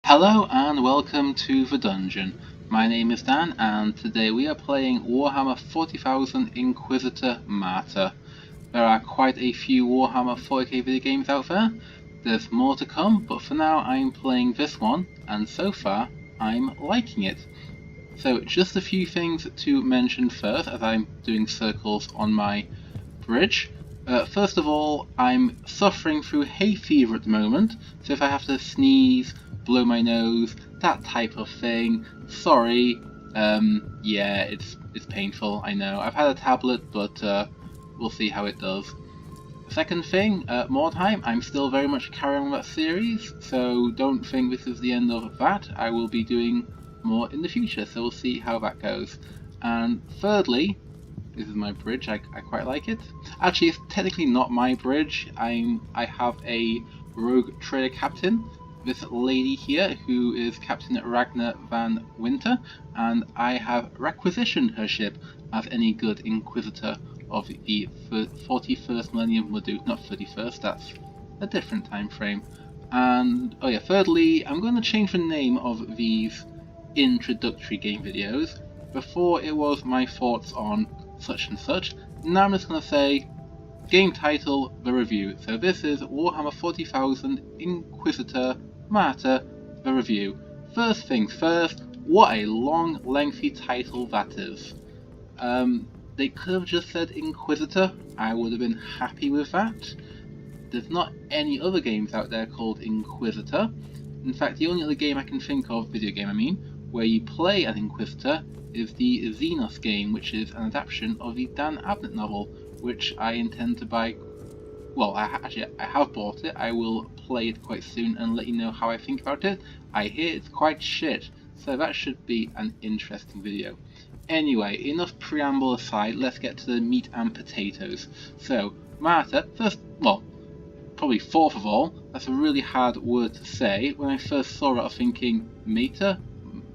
Hello and welcome to the dungeon. My name is Dan and today we are playing Warhammer 40,000 Inquisitor Martyr. There are quite a few Warhammer 40k video games out there. There's more to come, but for now I'm playing this one and so far I'm liking it. So just a few things to mention first as I'm doing circles on my bridge. First of all, I'm suffering through hay fever at the moment, so if I have to sneeze, blow my nose, that type of thing, sorry. Yeah, it's painful, I know. I've had a tablet, but we'll see how it does. Second thing, Mordheim, I'm still very much carrying on that series, so don't think this is the end of that. I will be doing more in the future, so we'll see how that goes. And thirdly, this is my bridge, I quite like it. Actually, it's technically not my bridge. I have a rogue trader captain, this lady here, who is Captain Ragnar van Winter, and I have requisitioned her ship, as any good Inquisitor of the 41st millennium would do. Not 31st, that's a different time frame. And, oh yeah, thirdly, I'm going to change the name of these introductory game videos. Before it was my thoughts on such and such. Now I'm just going to say game title, the review. So this is Warhammer 40,000 Inquisitor Martyr, the review. First things first, what a long lengthy title that is. They could have just said Inquisitor, I would have been happy with that. There's not any other games out there called Inquisitor. In fact, the only other game I can think of, video game I mean, where you play an Inquisitor is the Xenos game, which is an adaptation of the Dan Abnett novel, which I intend to buy. Well, I have bought it. I will play it quite soon and let you know how I think about it. I hear it's quite shit, so that should be an interesting video. Anyway, enough preamble aside, let's get to the meat and potatoes. So, Martyr, first, well, probably fourth of all, that's a really hard word to say. When I first saw it, I was thinking, Mater?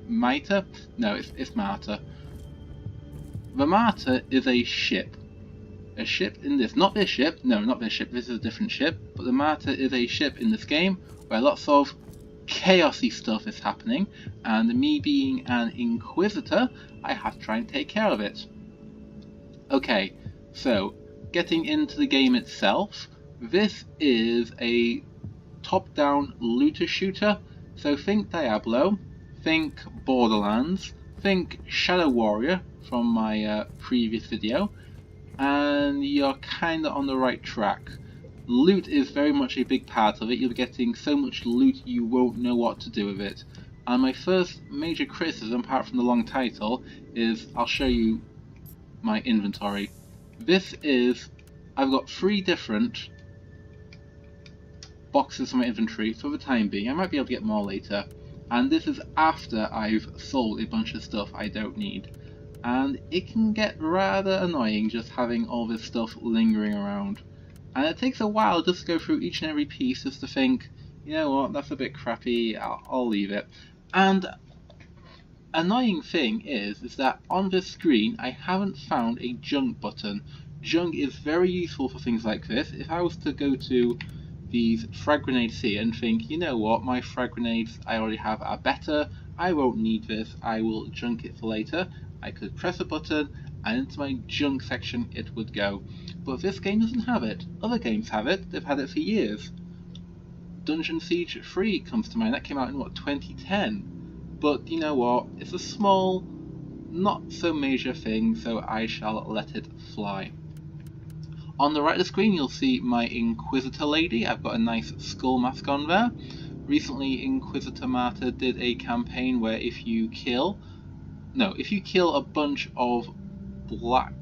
Martyr? No, it's Martyr. The Martyr is a ship. A ship in this, not this ship, no, not this ship, this is a different ship, but the Martyr is a ship in this game where lots of chaosy stuff is happening, and me being an Inquisitor, I have to try and take care of it. Okay, so, getting into the game itself, this is a top-down looter shooter, so think Diablo, think Borderlands, think Shadow Warrior from my previous video, and you're kinda on the right track. Loot is very much a big part of it. You're getting so much loot you won't know what to do with it. And my first major criticism, apart from the long title, is I'll show you my inventory. This is, I've got 3 different boxes for my inventory for the time being. I might be able to get more later. And this is after I've sold a bunch of stuff I don't need. And it can get rather annoying just having all this stuff lingering around. And it takes a while just to go through each and every piece just to think, you know what, that's a bit crappy, I'll leave it. And annoying thing is that on this screen I haven't found a junk button. Junk is very useful for things like this. If I was to go to these frag grenades here and think, you know what, my frag grenades I already have are better, I won't need this, I will junk it for later, I could press a button and into my junk section it would go. But this game doesn't have it. Other games have it, they've had it for years. Dungeon Siege 3 comes to mind, that came out in what, 2010? But you know what, it's a small, not so major thing, so I shall let it fly. On the right of the screen you'll see my Inquisitor lady. I've got a nice skull mask on there. Recently Inquisitor Martyr did a campaign where if you kill a bunch of black...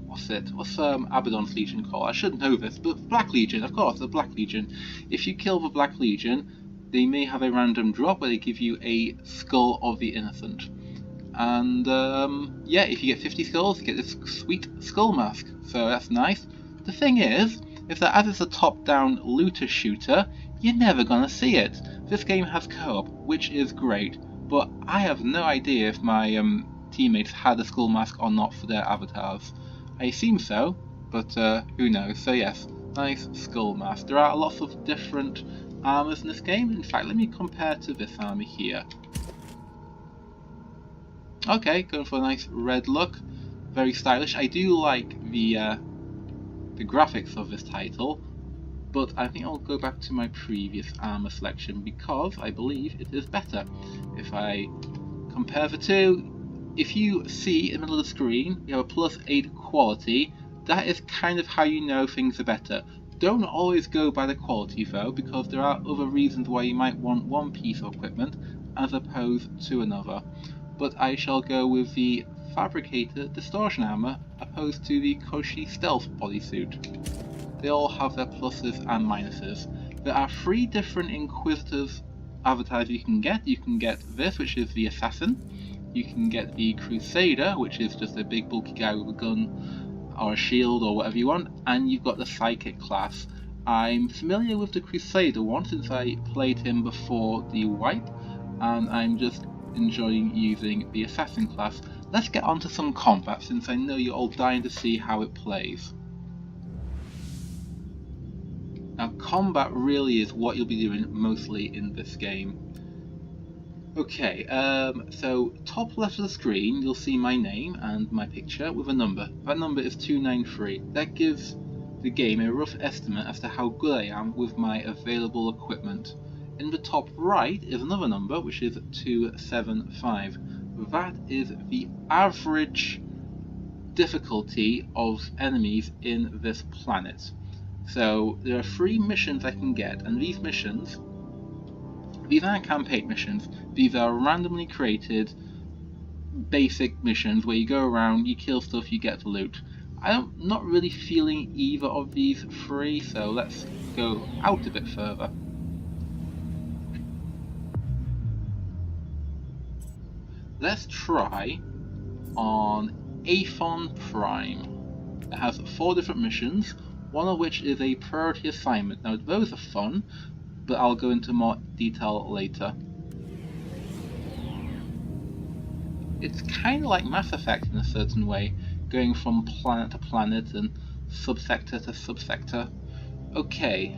What's Abaddon's Legion called? I should know this, but Black Legion, of course, the Black Legion. If you kill the Black Legion, they may have a random drop where they give you a Skull of the Innocent. And yeah, if you get 50 skulls, you get this sweet skull mask, so that's nice. The thing is that as it's a top-down looter shooter, you're never gonna see it. This game has co-op, which is great, but I have no idea if my teammates had a skull mask or not for their avatars. I assume so, but who knows. So yes, nice skull mask. There are lots of different armours in this game. In fact, let me compare to this army here. Okay, going for a nice red look, very stylish. I do like the graphics of this title, but I think I'll go back to my previous armour selection because I believe it is better. If I compare the two, if you see in the middle of the screen, we have a +8 quality. That is kind of how you know things are better. Don't always go by the quality though, because there are other reasons why you might want one piece of equipment as opposed to another. But I shall go with the Fabricator Distortion Armour opposed to the Koshi Stealth Bodysuit. They all have their pluses and minuses. There are 3 different Inquisitors avatars you can get. You can get this, which is the Assassin. You can get the Crusader, which is just a big bulky guy with a gun or a shield or whatever you want, and you've got the Psychic class. I'm familiar with the Crusader one since I played him before the wipe, and I'm just enjoying using the Assassin class. Let's get on to some combat since I know you're all dying to see how it plays. Now combat really is what you'll be doing mostly in this game. Okay, so top left of the screen you'll see my name and my picture with a number. That number is 293. That gives the game a rough estimate as to how good I am with my available equipment. In the top right is another number, which is 275. That is the average difficulty of enemies in this planet. So there are 3 missions I can get, and these missions, these aren't campaign missions, these are randomly created basic missions where you go around, you kill stuff, you get the loot. I'm not really feeling either of these 3, so let's go out a bit further. Let's try on Aethon Prime. It has 4 different missions, one of which is a priority assignment. Now those are fun, but I'll go into more detail later. It's kind of like Mass Effect in a certain way, going from planet to planet and subsector to subsector. Okay,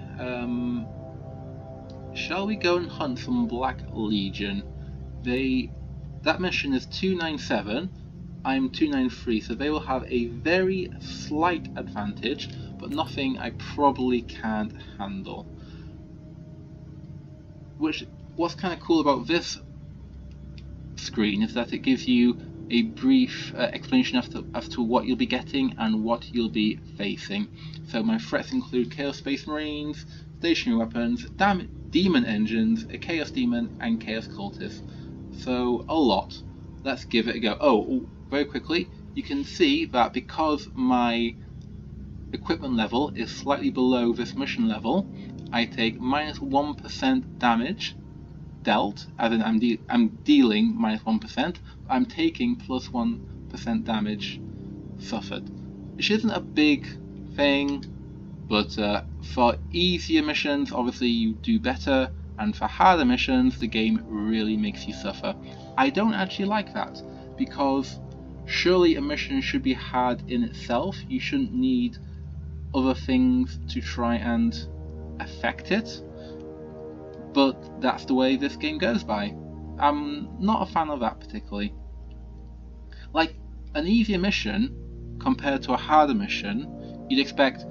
shall we go and hunt some Black Legion? That mission is 297, I'm 293, so they will have a very slight advantage, but nothing I probably can't handle. What's kind of cool about this screen is that it gives you a brief explanation as to what you'll be getting and what you'll be facing. So my threats include Chaos Space Marines, stationary weapons, demon engines, a Chaos Demon, and Chaos Cultists. So a lot. Let's give it a go. Oh, very quickly, you can see that because my equipment level is slightly below this mission level, I take -1% damage dealt, as in I'm dealing -1%, I'm taking +1% damage suffered. Which isn't a big thing, but for easier missions obviously you do better, and for harder missions the game really makes you suffer. I don't actually like that, because surely a mission should be hard in itself. You shouldn't need other things to try and affect it, but that's the way this game goes by. I'm not a fan of that particularly. Like, an easier mission compared to a harder mission, you'd expect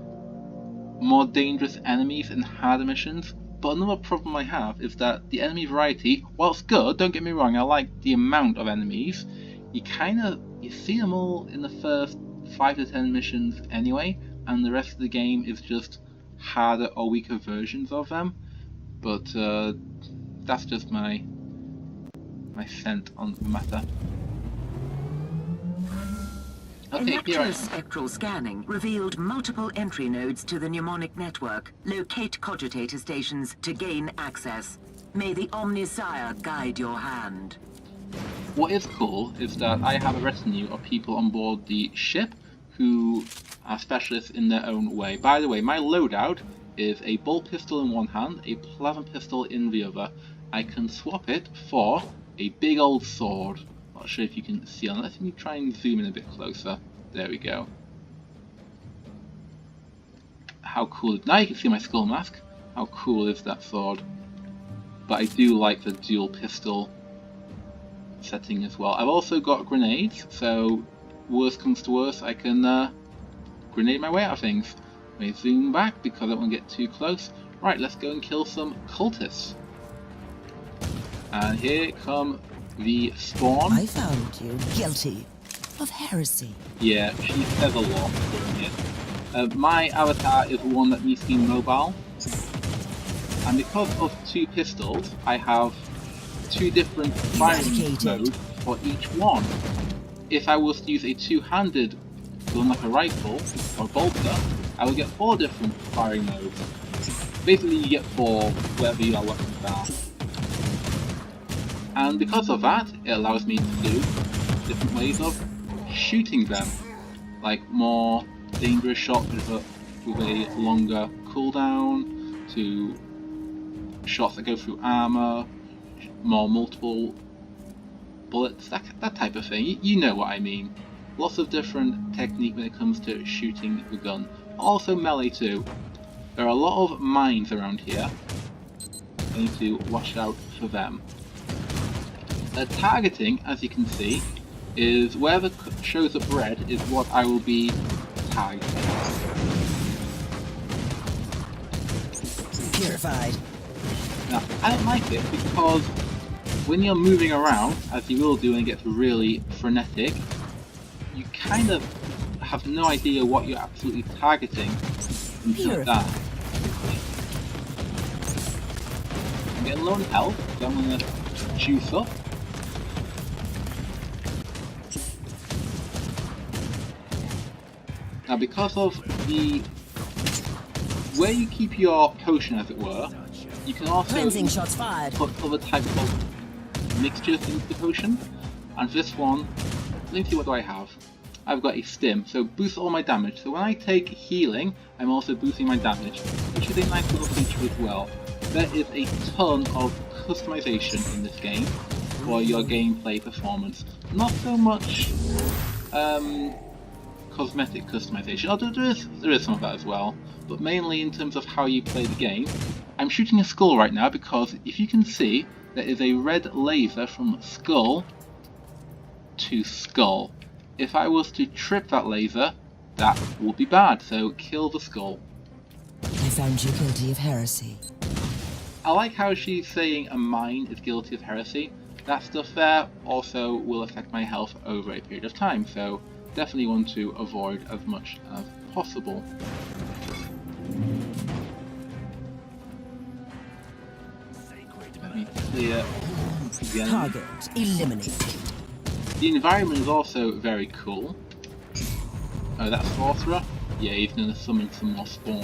more dangerous enemies in harder missions, but another problem I have is that the enemy variety, whilst good, don't get me wrong, I like the amount of enemies, you see them all in the first 5 to 10 missions anyway, and the rest of the game is just harder or weaker versions of them. But that's just my scent on the matter. Okay, Electrospectral scanning revealed multiple entry nodes to the mnemonic network. Locate cogitator stations to gain access. May the Omnisire guide your hand. What is cool is that I have a retinue of people on board the ship who are specialists in their own way. By the way, my loadout is a bolt pistol in one hand, a plasma pistol in the other. I can swap it for a big old sword. Not sure if you can see on. Let me try and zoom in a bit closer. There we go. How cool. Now you can see my skull mask. How cool is that sword? But I do like the dual pistol setting as well. I've also got grenades, so worst comes to worst, I can grenade my way out of things. Let me zoom back because I don't want to get too close. Right, let's go and kill some cultists. And here come the spawn. I found you guilty of heresy. Yeah, she says a lot during it. My avatar is one that needs to be mobile. And because of two pistols, I have two different firing modes for each one. If I was to use a two-handed gun like a rifle or a bolter, I would get 4 different firing modes. Basically you get 4 wherever your weapons are. And because of that, it allows me to do different ways of shooting them. Like more dangerous shots with a longer cooldown, to shots that go through armor, more multiple bullets, that type of thing. You know what I mean. Lots of different technique when it comes to shooting the gun. Also melee too. There are a lot of mines around here. I need to watch out for them. Targeting, as you can see, is where the shows up red is what I will be tagged. Purified. Now, I don't like it because when you're moving around, as you will do when it gets really frenetic, you kind of have no idea what you're absolutely targeting until that. I'm getting low on health, so I'm going to juice up. Now, because of the where you keep your potion, as it were, you can also Shots fired. put other types of mixtures into the potion. And for this one, let me see, what do I have? I've got a stim, so boosts all my damage. So when I take healing, I'm also boosting my damage, which is a nice little feature as well. There is a ton of customization in this game for your gameplay performance. Not so much cosmetic customization, although there is some of that as well, but mainly in terms of how you play the game. I'm shooting a skull right now because if you can see, there is a red laser from skull to skull. If I was to trip that laser, that would be bad, so kill the skull. I found you guilty of heresy. I like how she's saying a mine is guilty of heresy. That stuff there also will affect my health over a period of time, so definitely want to avoid as much as possible. Let me clear again. Target eliminated. The environment is also very cool. Oh, that's Sorcerer? Yeah, he's going to summon some more spawn.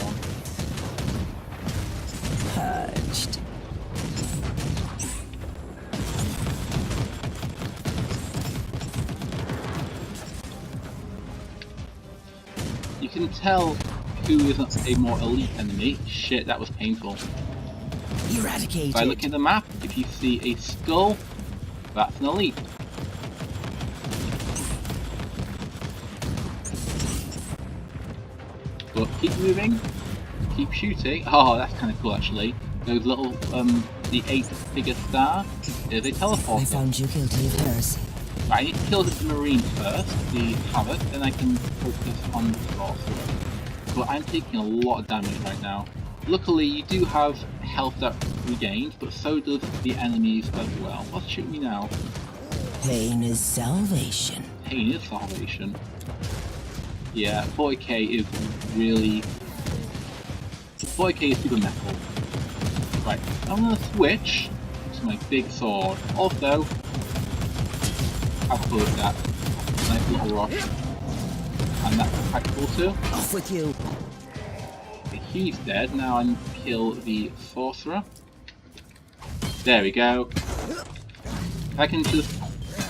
Purged. You can tell who isn't a more elite enemy. Shit, that was painful. Eradicated. By looking at the map, if you see a skull, that's an elite. But keep moving, keep shooting. Oh, that's kind of cool actually. Those little, the 8-figure star is a teleporter. I found you guilty of heresy. Right, I need to kill the Marine first, the Havoc, then I can focus on the Sorcerer. But I'm taking a lot of damage right now. Luckily, you do have health that regains, but so does the enemies as well. What's shooting me now? Pain is salvation. Pain is salvation. Yeah, 40k is really... 40k is super metal. Right, I'm gonna switch to my big sword. Also, how cool is that? Nice little rush. And that's quite cool too. Off with you. Okay, he's dead. Now I need to kill the Sorcerer. There we go. I can just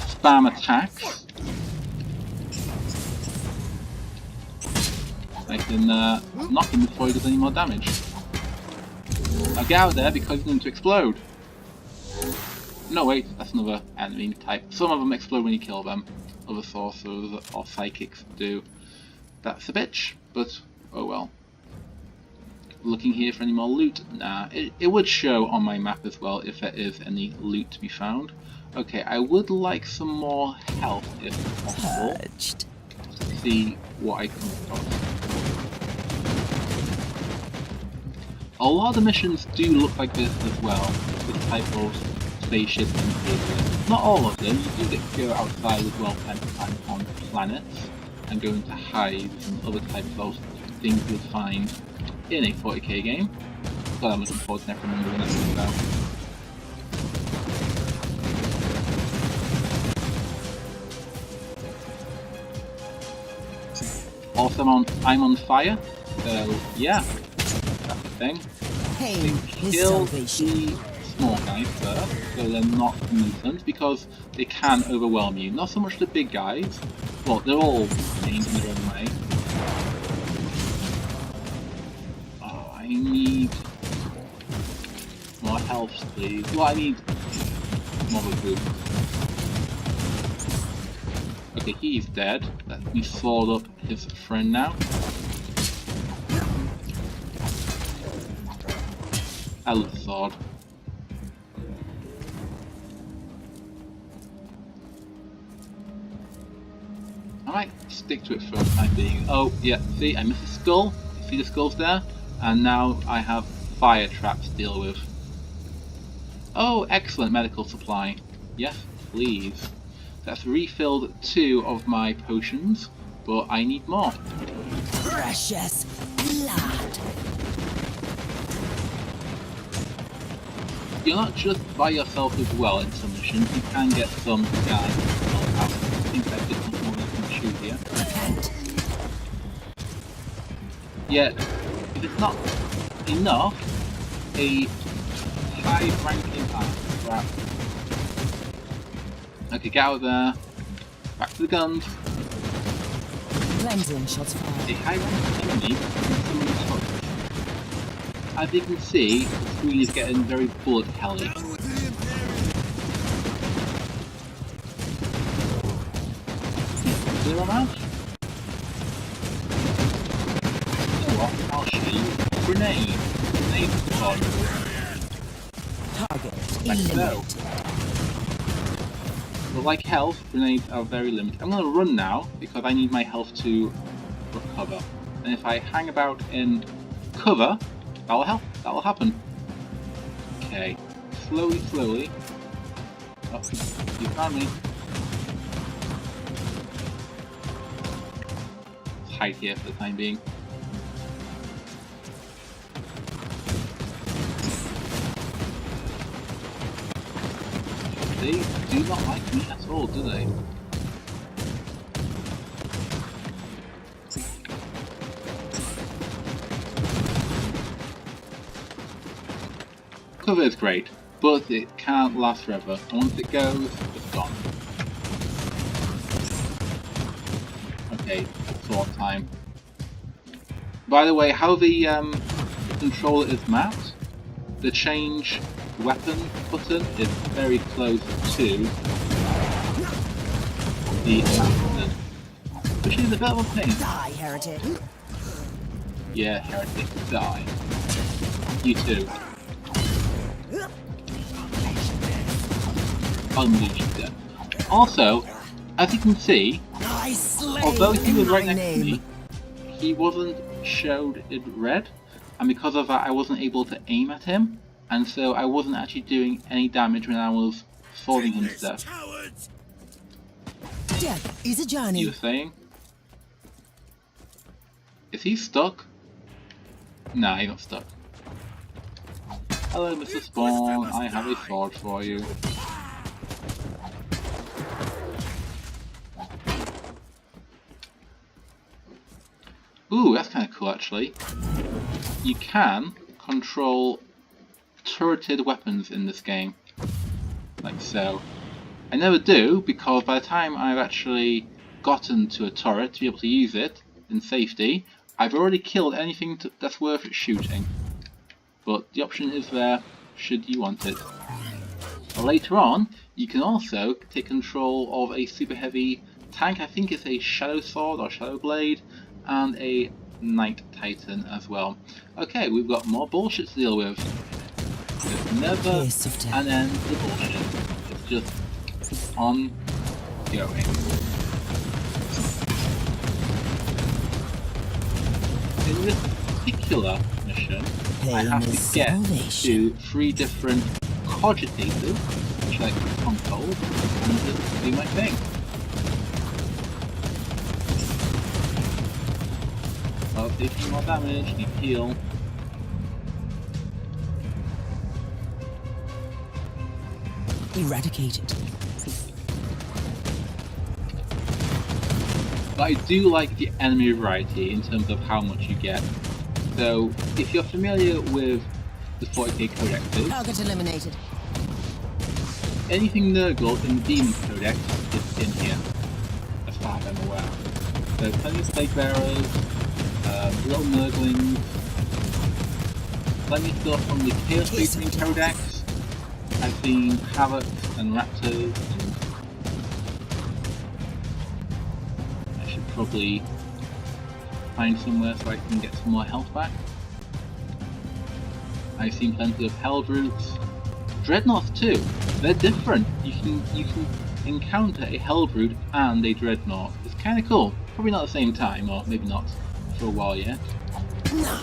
spam attacks. I can knock him before he does any more damage. Now get out of there because he's going to explode. No wait, that's another enemy type. Some of them explode when you kill them. Other sorcerers or psychics do. That's a bitch, but oh well. looking here for any more loot. Nah, it would show on my map as well if there is any loot to be found. Okay, I would like some more health if possible. Purged. To see what I come across. A lot of the missions do look like this as well, this type of spaceship and vehicle. Not all of them, you do get to go outside as well time on planets and go into hives and other types of things you'll find in a 40k game. So I'm looking forward to never remembering that as well. Also, I'm on fire, so yeah, that's the thing. Pain is Kill salvation. the small guys first, so they're not mutant, because they can overwhelm you. Not so much the big guys, well, they're all named in their own way. Oh, I need more health, please. Well, I need more food. Okay, he's dead. Let me sword up his friend now. I love the sword. I might stick to it for the time being. Oh, yeah, see, I missed a skull. See the skulls there? And now I have fire traps to deal with. Oh, excellent medical supply. Yes, please. That's refilled 2 of my potions, but I need more. Precious blood. You're not just by yourself as well in some missions, you can get some guys to help out. I think I did something more than shoot here. Repent. Yet, if it's not enough, a high ranking crap. Okay, get out of there. Back to the guns. Cleansing shots fired. A high ranking enemy can touch. As you can see, the screen is getting very bullet helly. Clear them out? You know what? I'll show you. Grenade. Grenade pod. Target Like so. eliminated. But like health, grenades are very limited. I'm gonna run now because I need my health to recover. And if I hang about in cover, that'll help. That'll happen. Okay. Slowly, slowly. Oh, you found me. Let's hide here for the time being. They do not like me at all, do they? Cover is great, but it can't last forever. And once it goes, it's gone. Okay, sword time. By the way, how the controller is mapped, the change weapon button is very close to the map button, which is a bit of a pain. Die, heretic. Yeah, heretic, die. You too. Unleashed them. Also, as you can see, I slay although he was in right my next to name. me, he wasn't showed in red, and because of that I wasn't able to aim at him, and so I wasn't actually doing any damage when I was swording him to death. Death is a You journey. were saying? Is he stuck? Nah, he's not stuck. Hello, Mr. Spawn, I have a sword for you. Ooh, that's kind of cool actually. You can control turreted weapons in this game. Like so. I never do, because by the time I've actually gotten to a turret to be able to use it in safety, I've already killed anything that's worth shooting. But the option is there, should you want it. Later on, you can also take control of a super heavy tank. I think it's a shadow sword or shadow blade, and a Knight Titan as well. Okay, we've got more bullshit to deal with. There's never an end to the bullshit. It's just ongoing. In this particular mission, I have to get to 3 different cogitators, which I can control, and just do my thing. I'll take some more damage, need heal. Eradicated. But I do like the enemy variety in terms of how much you get. So, if you're familiar with the 40k codexes, Target eliminated. anything Nurgle in the Demon Codex is in here, as far as I'm aware. So plenty of Plague Bearers, little Nurglings, plenty of stuff from the Chaos Beating Codex. I've seen Havocs and Raptors, and I should probably find somewhere so I can get some more health back. I've seen plenty of Hellbrutes. Dreadnoughts too. They're different. You can encounter a Hellbrute and a Dreadnought. It's kind of cool. Probably not at the same time, or maybe not for a while yet. Now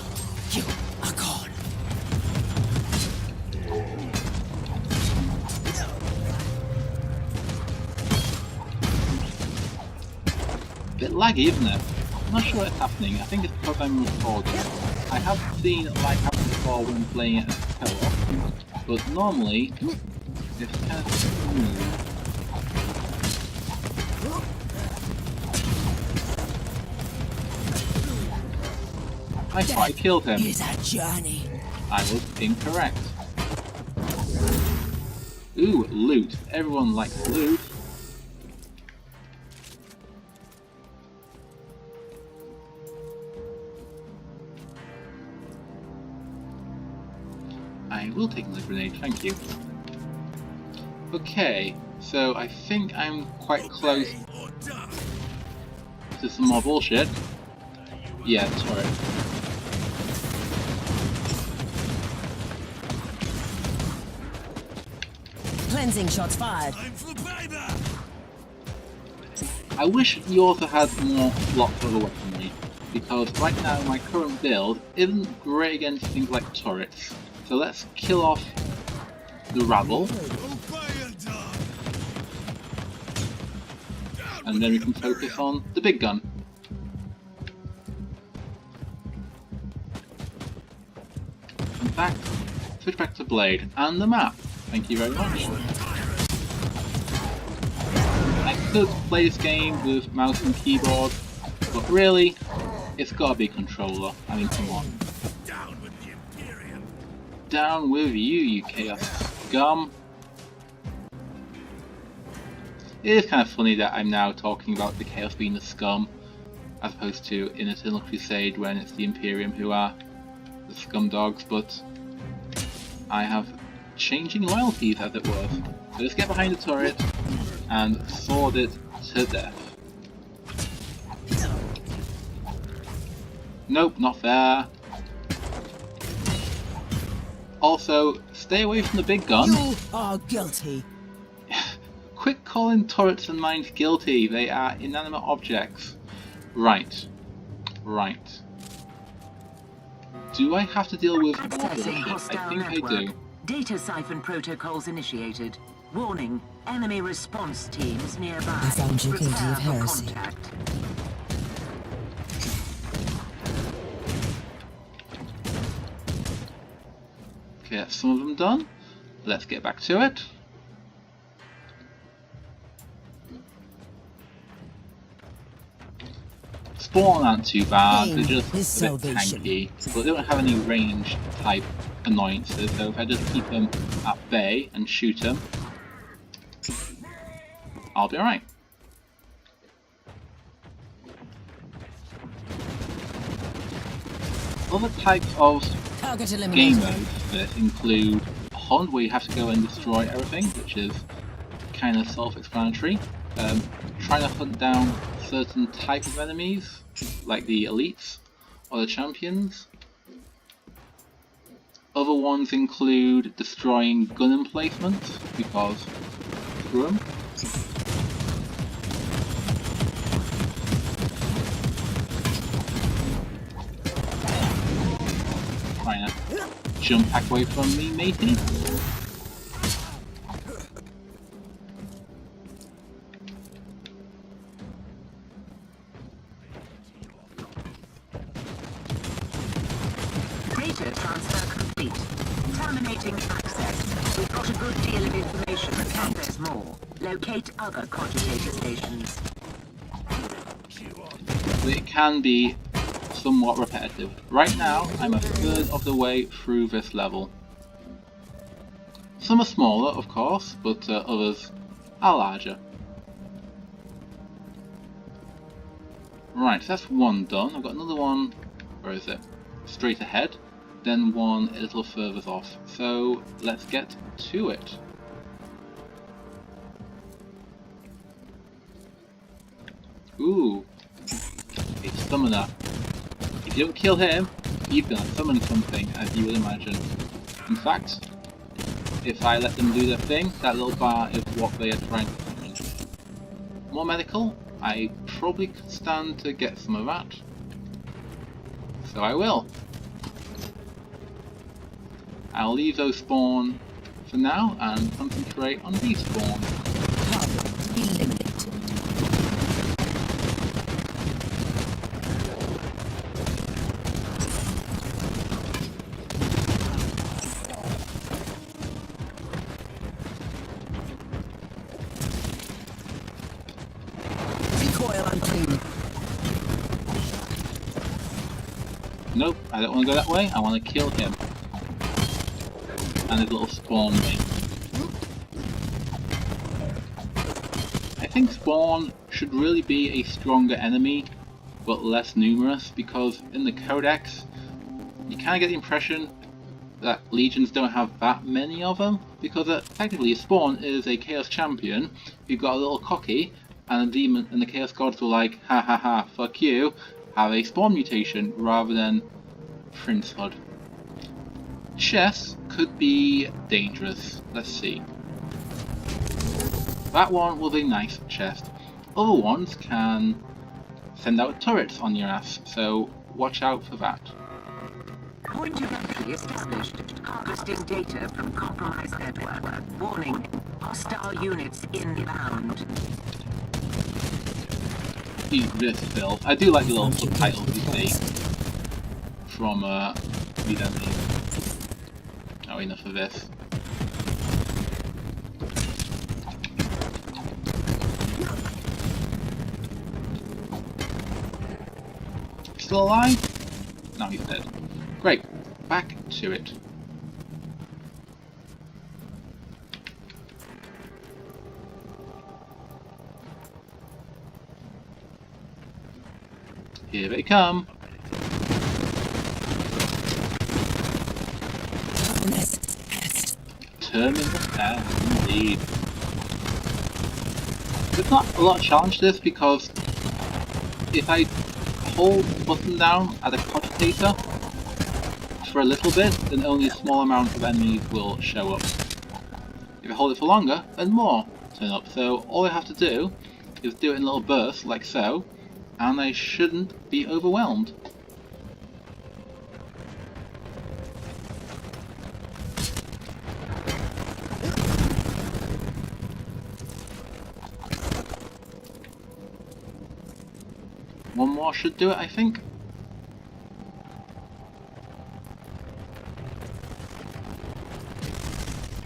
you are gone. Bit laggy, isn't it? I'm not sure what's happening. I think it's because I'm recording. I have seen it like happen before when playing it as co-op, but normally it's kind of smooth. I thought I killed him. Is a journey. I was incorrect. Ooh, loot. Everyone likes loot. I will take another grenade, thank you. Okay, so I think I'm quite close to some more bullshit. Yeah, turret. Cleansing shots fired. I wish you also had more slots of the weaponry, because right now my current build isn't great against things like turrets. So let's kill off the rabble, and then we can focus on the big gun. In fact, switch back to Blade and the map. Thank you very much. I could play this game with mouse and keyboard, but really, it's gotta be a controller. I mean, come on. Down with you, you chaos scum. It is kind of funny that I'm now talking about the chaos being the scum, as opposed to in Eternal Crusade when it's the Imperium who are the scum dogs, but I have changing loyalties, as it were. So let's get behind the turret and sword it to death. Nope, not fair. Also, stay away from the big gun. You are guilty. Quit calling turrets and mines guilty. They are inanimate objects. Right. Right. Do I have to deal with more Accessing bullshit? I hostile think network. I do. Data siphon protocols initiated. Warning, enemy response teams nearby. I found you guilty Prepare of for heresy. contact. Okay, that's some of them done. Let's get back to it. Spawn aren't too bad, they're just a bit tanky, but they don't have any range type annoyances, so if I just keep them at bay and shoot them, I'll be alright. Other types of game modes that include a hunt where you have to go and destroy everything, which is kind of self-explanatory. Trying to hunt down certain type of enemies, like the elites, other champions. Other ones include destroying gun emplacements, because screw 'em. Trying to jump back away from me, matey. Data transfer complete. Terminating access. We've got a good deal of information, and there's more. Locate other cogitator stations. It can be somewhat repetitive. Right now, I'm a third of the way through this level. Some are smaller, of course, but others are larger. Right, so that's one done. I've got another one, where is it? Straight ahead, then one a little further off. So let's get to it. Ooh, a summoner. If you don't kill him, he's gonna summon something, as you would imagine. In fact, if I let them do their thing, that little bar is what they are trying to summon. More medical? I probably could stand to get some of that. So I will. I'll leave those spawn for now and concentrate on respawn. Target eliminated. Recoil unclean. Nope, I don't want to go that way. I want to kill him. And his little spawn mate. I think spawn should really be a stronger enemy, but less numerous, because in the Codex, you kind of get the impression that legions don't have that many of them, because technically spawn is a chaos champion who got a little cocky, and the demon and the chaos gods were like, ha ha ha, fuck you, have a spawn mutation rather than princehood. Chests could be dangerous. Let's see. That one was a nice chest. Other ones can send out turrets on your ass, so watch out for that. Point of entry established. Harvesting data from compromised network. Warning. Hostile units inbound. This filth. I do like the little subtitles you see from these enemies. Oh, enough of this. Still alive? No, he's dead. Great. Back to it. Here they come. Terminal F, indeed. There's not a lot of challenge to this because if I hold the button down at a cogitator for a little bit, then only a small amount of enemies will show up. If I hold it for longer, then more turn up. So all I have to do is do it in little bursts like so, and I shouldn't be overwhelmed. One more should do it, I think.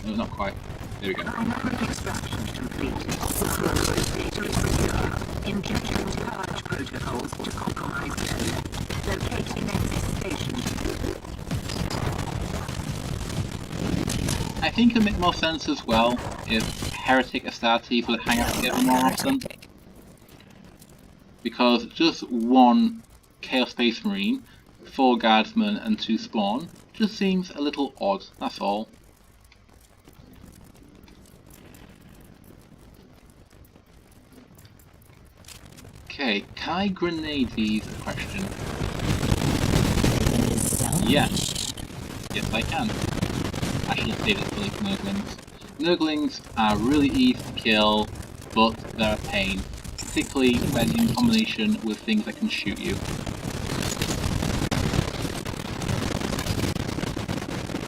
No, not quite. There we go. Extraction complete. Data is secure. Injecting purge protocols to compromise code. Locating exit station. I think it would make more sense as well if Heretic Astartes would hang out together more often. Because just one Chaos Space Marine, 4 Guardsmen and 2 Spawn just seems a little odd, that's all. Okay, can I grenade these? Question. Yes. Yes, I can. I should have saved it for the Nurglings. Nurglings are really easy to kill, but they're a pain. Particularly when in combination with things that can shoot you.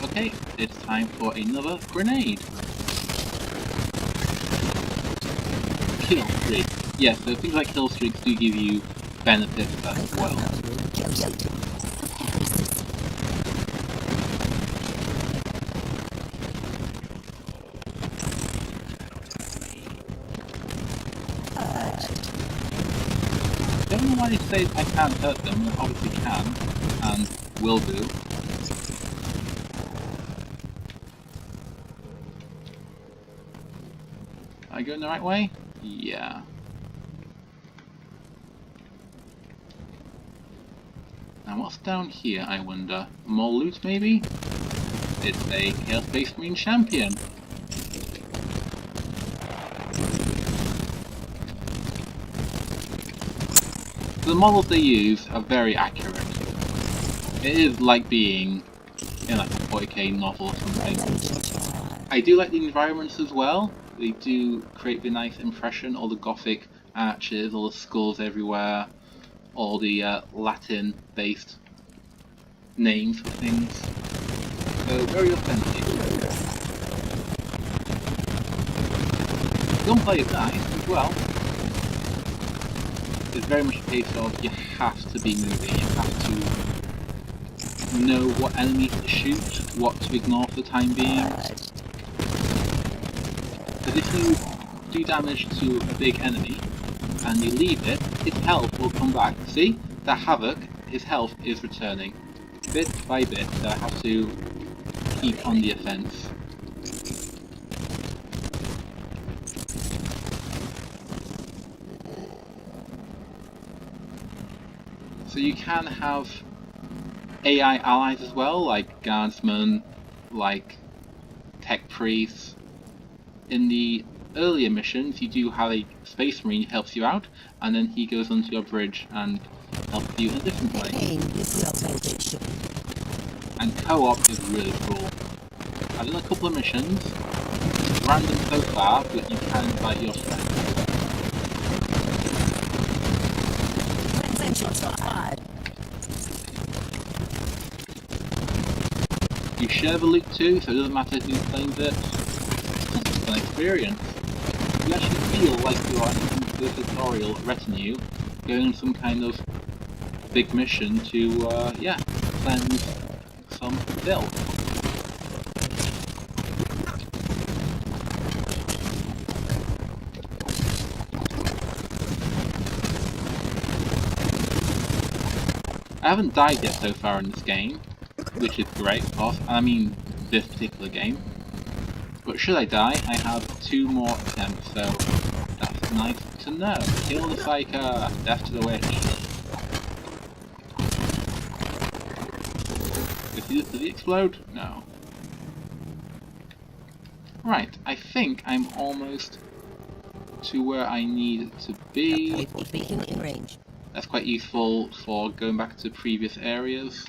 Okay, it's time for another grenade. Kill streak. Yes, so things like kill streaks do give you benefits as well. I don't know why they say I can't hurt them, I obviously can, and will do. Am I going the right way? Yeah. Now what's down here, I wonder? More loot maybe? It's a Chaos Space Marine champion. The models they use are very accurate. It is like being in like a 40k novel or something. I do like the environments as well. They do create a nice impression, all the Gothic arches, all the skulls everywhere, all the Latin based names for things. So very authentic. Gunplay is nice as well. It's very much a case of you have to be moving, you have to know what enemies to shoot, what to ignore for the time being. Because if you do damage to a big enemy and you leave it, its health will come back. See? That Havoc, his health is returning. Bit by bit, so I have to keep on the offense. So you can have AI allies as well, like guardsmen, like tech priests. In the earlier missions, you do have a space marine who helps you out, and then he goes onto your bridge and helps you in a different way. And co-op is really cool. I've done a couple of missions, random so far, but you can invite your friends. You share the loot too, so it doesn't matter who claims it. It's an experience. You actually feel like you are in the Inquisitorial retinue, going on some kind of big mission to, yeah, cleanse some filth. I haven't died yet so far in this game, which is great, of course. I mean, this particular game. But should I die, I have 2 more attempts, so that's nice to know. Kill the Psyker! Death to the Witch! Does he explode? No. Right, I think I'm almost to where I need to be. In range. That's quite useful for going back to previous areas.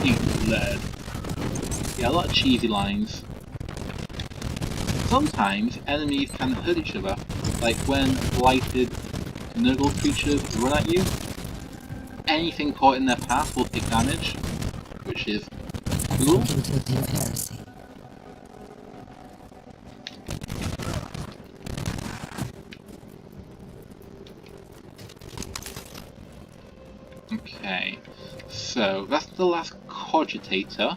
Eat lead. Yeah, a lot of cheesy lines. Sometimes enemies can hurt each other, like when blighted Nurgle creatures run at you. Anything caught in their path will take damage, which is cool. Okay, so that's the last cogitator.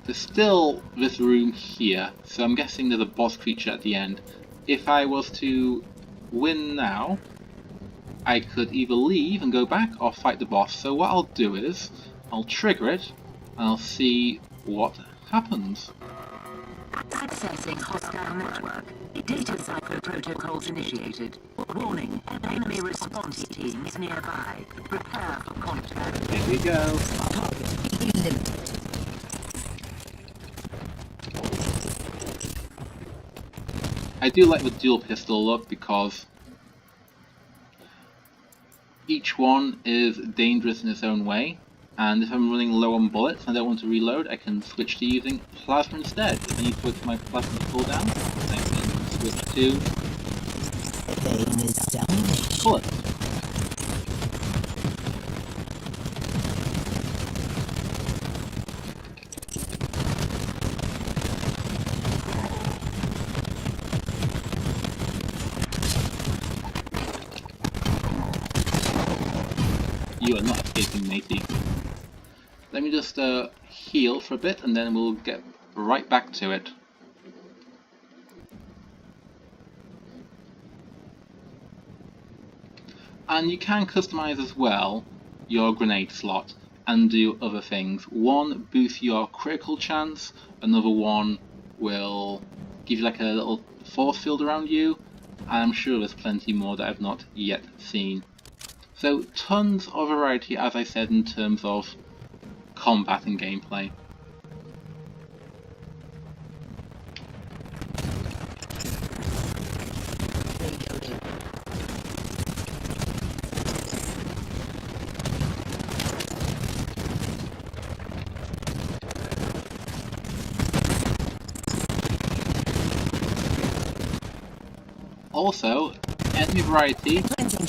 There's still this room here, so I'm guessing there's a boss creature at the end. If I was to win now, I could either leave and go back or fight the boss. So what I'll do is, I'll trigger it, and I'll see what happens. Accessing hostile network. Data cipher protocols initiated. Warning, enemy response teams nearby. Prepare for contact. Here we go. Target eliminated. I do like the dual pistol look because each one is dangerous in its own way, and if I'm running low on bullets and I don't want to reload, I can switch to using plasma instead. If I need to wait for my plasma to cool down, I can switch to bullets. You are not escaping, matey. Let me just heal for a bit and then we'll get right back to it. And you can customize as well your grenade slot and do other things. One boosts your critical chance, another one will give you like a little force field around you, and I'm sure there's plenty more that I've not yet seen. So tons of variety, as I said, in terms of combat and gameplay. Also, enemy variety,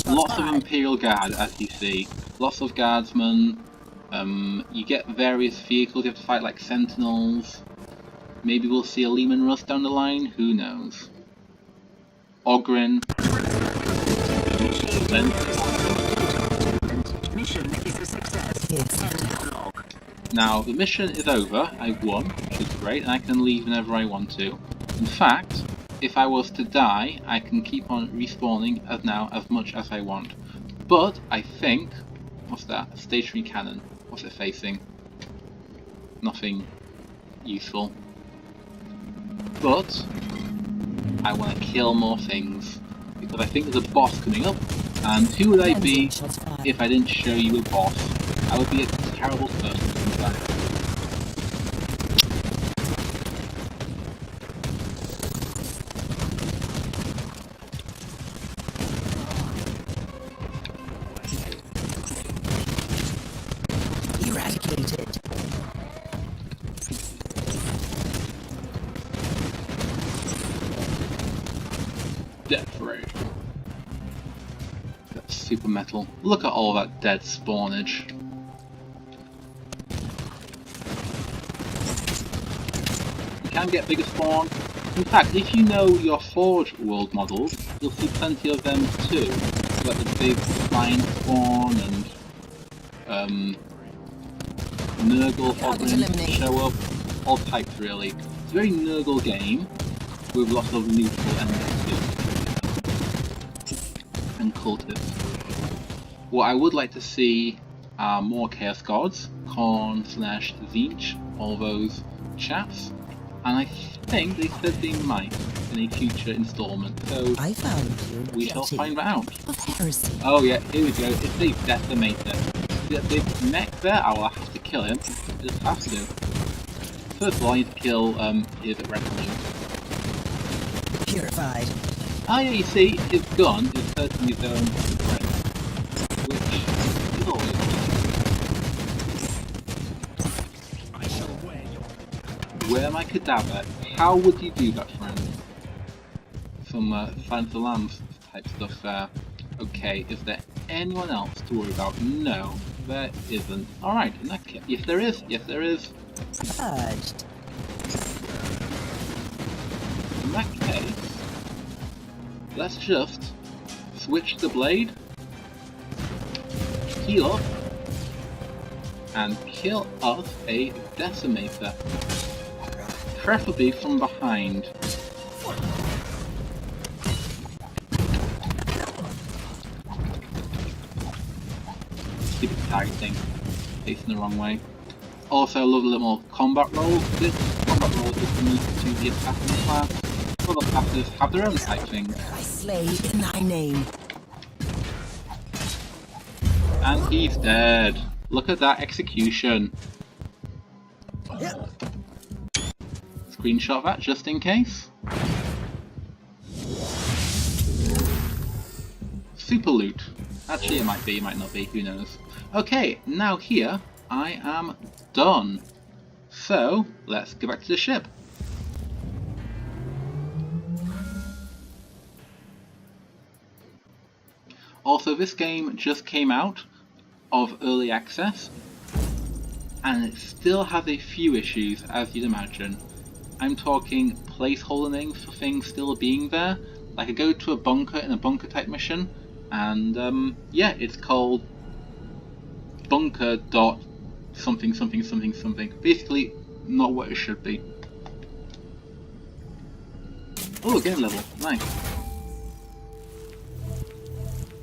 lots of Imperial Guard, as you see. Lots of Guardsmen. You get various vehicles you have to fight, like Sentinels. Maybe we'll see a Lehman Russ down the line, who knows. Ogryn. Mission is a success. Now, the mission is over, I won, which is great, and I can leave whenever I want to. In fact, if I was to die, I can keep on respawning as much as I want. But I think, what's that? Stationary cannon. What's it facing? Nothing useful. But I want to kill more things because I think there's a boss coming up. And who would I be if I didn't show you a boss? I would be a terrible person. In fact. Death ray. That's super metal. Look at all that dead spawnage. You can get bigger spawn. In fact, if you know your Forge world models, you'll see plenty of them too. Like the big flying spawn and Nurgle Hoglins show up. All types really. It's a very Nurgle game with lots of neutral enemies too. And cultists. What I would like to see are more Chaos Gods, Korn / Zinch, all those chaps, and I think they said they might in a future installment, so I found you we shall find out. of heresy. Oh yeah, here we go, it's a Decimator. The big mech there, I will have to kill him, I just have to. First of all I need to kill his retinue. Purified. Ah yeah, you see, his gun is hurting his own friend, which is always nice. Wear my cadaver? How would you do that, friend? Some Silence of the Lambs type stuff there. Okay, is there anyone else to worry about? No, there isn't. Alright, in that case, yes there is, yes there is. Purged. In that case, let's just switch the blade, heal up, and kill us a Decimator. Preferably from behind. Stupid targeting. Facing the wrong way. Also, I love a little more combat roll. This combat roll is unique to the assassin class. Other classes have their own type things. I slay in thy name. And he's dead. Look at that execution. Screenshot that just in case. Super loot. Actually, it might be, it might not be, who knows. Okay, now here, I am done. So, let's go back to the ship. Also, this game just came out of early access, and it still has a few issues, as you'd imagine. I'm talking placeholder names for things still being there. Like I go to a bunker in a bunker type mission, and yeah, it's called bunker dot something something something something. Basically, not what it should be. Oh, again level, nice.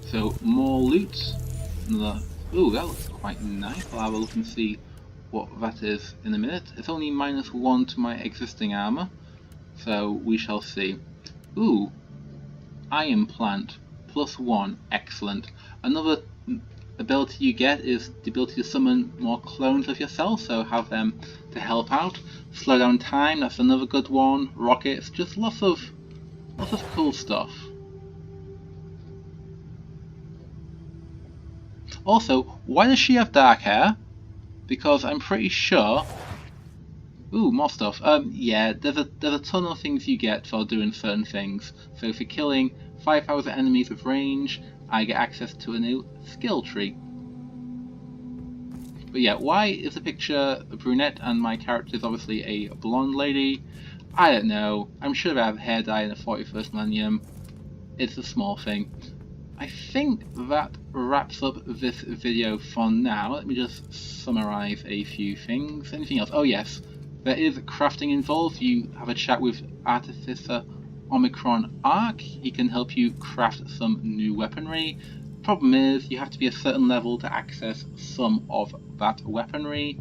So more loot. Another. Ooh, that looks quite nice. I'll have a look and see what that is in a minute. It's only -1 to my existing armor, so we shall see. Ooh, iron plant, +1, excellent. Another ability you get is the ability to summon more clones of yourself, so have them to help out. Slow down time, that's another good one. Rockets, just lots of cool stuff. Also, why does she have dark hair? Because I'm pretty sure. Ooh, more stuff. Yeah, there's a ton of things you get for doing certain things. So for killing 5,000 enemies with range, I get access to a new skill tree. But yeah, why is the picture a brunette and my character is obviously a blonde lady? I don't know. I'm sure they have hair dye in the 41st millennium. It's a small thing. I think that wraps up this video for now. Let me just summarize a few things. Anything else? Oh yes, there is crafting involved. You have a chat with Artificer Omicron Arc. He can help you craft some new weaponry. Problem is, you have to be a certain level to access some of that weaponry.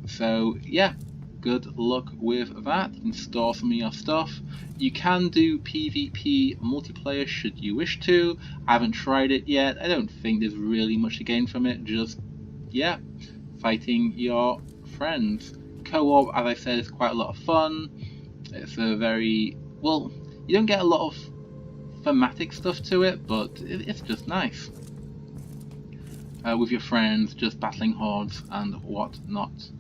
So yeah, good luck with that. You can store some of your stuff. You can do PvP multiplayer should you wish to. I haven't tried it yet. I don't think there's really much to gain from it. Just, yeah, fighting your friends. Co-op, as I said, is quite a lot of fun. It's a very, well, you don't get a lot of thematic stuff to it, but it's just nice. With your friends, just battling hordes and whatnot.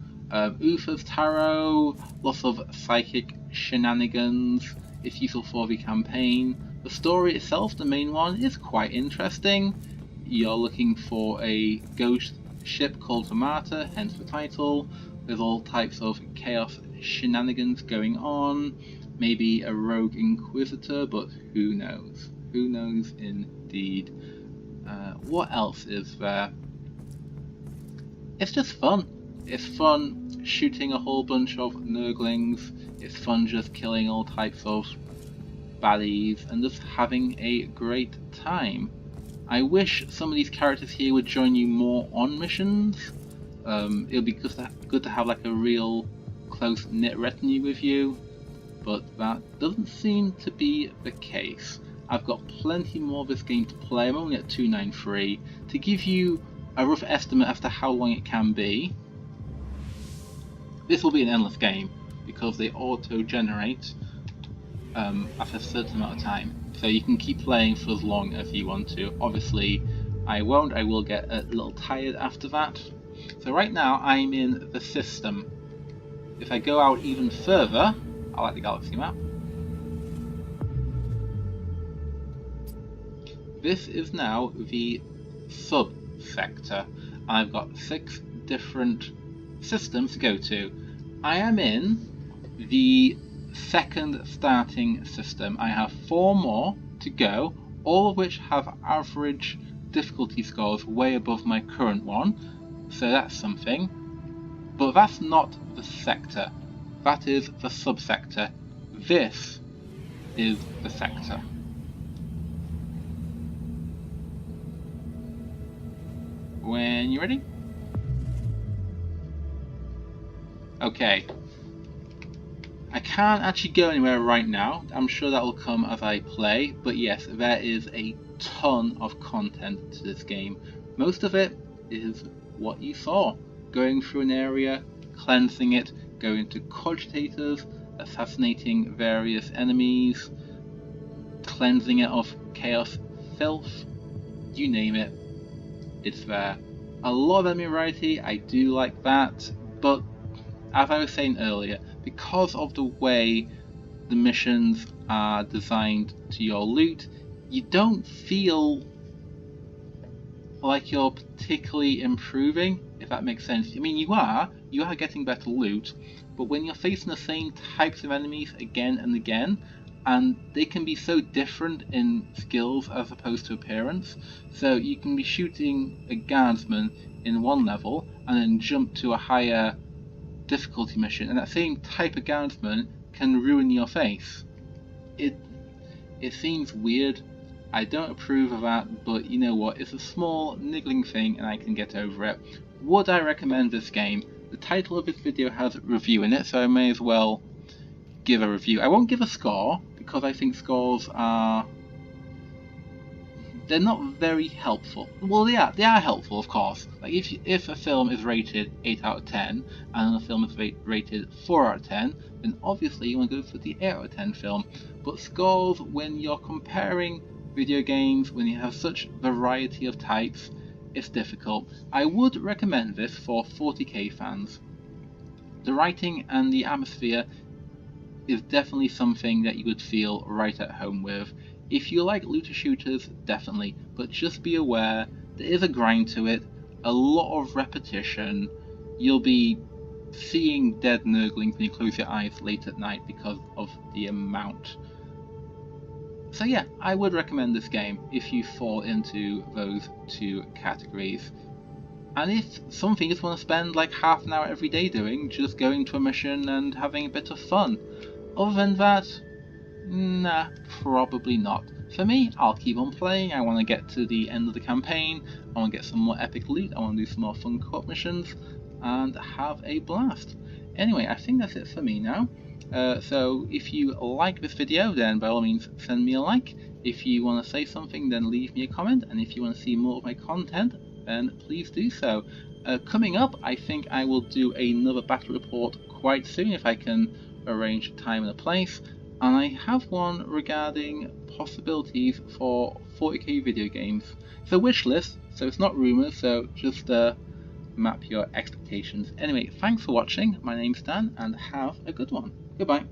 Uther's Tarot, lots of psychic shenanigans. It's useful for the campaign. The story itself, the main one, is quite interesting. You're looking for a ghost ship called the Martyr, hence the title. There's all types of chaos shenanigans going on. Maybe a rogue Inquisitor, but who knows? Who knows indeed. What else is there? It's just fun. It's fun shooting a whole bunch of nurglings. It's fun just killing all types of baddies and just having a great time. I wish some of these characters here would join you more on missions. It would be good to have like a real close-knit retinue with you, but that doesn't seem to be the case. I've got plenty more of this game to play. I'm only at 293. To give you a rough estimate as to how long it can be, this will be an endless game because they auto-generate after a certain amount of time. So you can keep playing for as long as you want to. Obviously, I won't. I will get a little tired after that. So right now, I'm in the system. If I go out even further, I like the galaxy map. This is now the sub-sector. I've got 6 different systems to go to. I am in the second starting system. I have 4 more to go, all of which have average difficulty scores way above my current one, so that's something. But that's not the sector. That is the sub-sector. This is the sector. When you're ready? Okay. I can't actually go anywhere right now. I'm sure that will come as I play, but yes, there is a ton of content to this game. Most of it is what you saw. Going through an area, cleansing it, going to cogitators, assassinating various enemies, cleansing it of chaos filth, you name it. it's there. A lot of enemy variety, I do like that, but as I was saying earlier, because of the way the missions are designed to your loot, you don't feel like you're particularly improving, if that makes sense. I mean, you are getting better loot, but when you're facing the same types of enemies again and again, and they can be so different in skills as opposed to appearance, so you can be shooting a guardsman in one level and then jump to a higher difficulty mission, and that same type of guardsman can ruin your face. It seems weird. I don't approve of that, but you know what, it's a small niggling thing and I can get over it. Would I recommend this game? The title of this video has review in it, so I may as well give a review. I won't give a score, because I think scores they're not very helpful. Well, they are helpful, of course. Like if a film is rated 8 out of 10 and a film is rated 4 out of 10, then obviously you want to go for the 8 out of 10 film. But scores, when you're comparing video games, when you have such variety of types, it's difficult. I would recommend this for 40k fans. The writing and the atmosphere is definitely something that you would feel right at home with. If you like looter shooters, definitely, but just be aware there is a grind to it, a lot of repetition. You'll be seeing dead nurglings when you close your eyes late at night because of the amount. So yeah, I would recommend this game if you fall into those two categories. And if something you just want to spend like half an hour every day doing, just going to a mission and having a bit of fun. Other than that, nah, probably not. For me, I'll keep on playing. I want to get to the end of the campaign, I want to get some more epic loot, I want to do some more fun co-op missions, and have a blast. Anyway, I think that's it for me now. So if you like this video, then by all means send me a like. If you want to say something, then leave me a comment, and if you want to see more of my content, then please do so. Coming up, I think I will do another battle report quite soon if I can arrange a time and a place, and I have one regarding possibilities for 40k video games. It's a wish list, so it's not rumours, so just map your expectations. Anyway, thanks for watching, my name's Dan, and have a good one. Goodbye.